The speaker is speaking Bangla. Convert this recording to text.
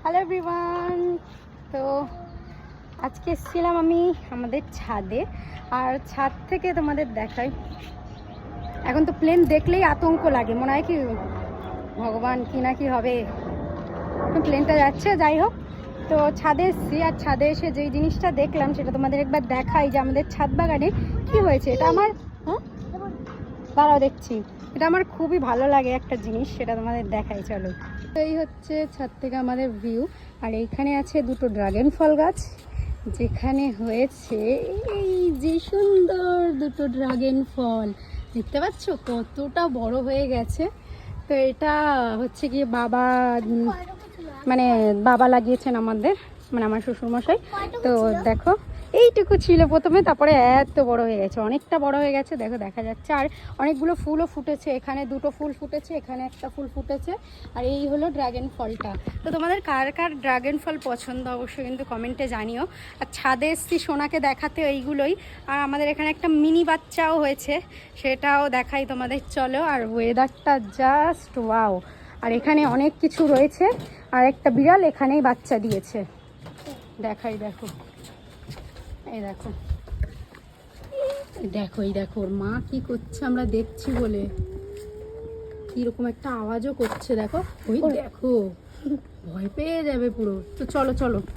Hello everyone. তো আজকে এসেছিলাম আমি আমাদের ছাদে, আর ছাদ থেকে তোমাদের দেখাই। এখন তো প্লেন দেখলেই আতঙ্ক লাগে, মনে হয় কি ভগবান কি না কি হবে, প্লেনটা যাচ্ছে। যাই হোক, তো ছাদে এসেছি, আর ছাদে এসে যেই জিনিসটা দেখলাম সেটা তোমাদের একবার দেখাই যে আমাদের ছাদ বাগানে কি হয়েছে। এটা আমার দাঁড়াও দেখছি, এটা আমার খুবই ভালো লাগে একটা জিনিস, সেটা তোমাদের দেখাই চলো। তো এই হচ্ছে ছাদ থেকে আমাদের ভিউ, আর এইখানে আছে দুটো ড্রাগন ফল গাছ, যেখানে হয়েছে এই যে সুন্দর দুটো ড্রাগন ফল। দেখতে পাচ্ছ কতটা বড় হয়ে গেছে। তো এটা হচ্ছে গিয়ে বাবা লাগিয়েছেন আমাদের, মানে আমার শ্বশুরমশাই। তো দেখো এইটুকু ছিল প্রথমে, তারপরে এত বড় হয়ে গেছে, অনেকটা বড় হয়ে গেছে, দেখো দেখা যাচ্ছে। আর অনেকগুলো ফুলও ফুটেছে, এখানে দুটো ফুল ফুটেছে, এখানে একটা ফুল ফুটেছে। আর এই হলো ড্রাগন ফলটা। তো তোমাদের কার কার ড্রাগন ফল পছন্দ অবশ্যই কিন্তু কমেন্টে জানিও। আর ছাদে এসছি সোনাকে দেখাতে এইগুলোই। আর আমাদের এখানে একটা মিনি বাচ্চাও হয়েছে, সেটাও দেখাই তোমাদের চলো। আর ওয়েদারটা জাস্ট ওয়াও। আর এখানে অনেক কিছু রয়েছে, আর একটা বিড়াল এখানেই বাচ্চা দিয়েছে, দেখাই দেখো। এই দেখো, দেখো এই দেখো ওর মা কি করছে, আমরা দেখছি বলে কিরকম একটা আওয়াজও করছে। দেখো ওই দেখো, ভয় পেয়ে যাবে পুরো। তো চলো চলো।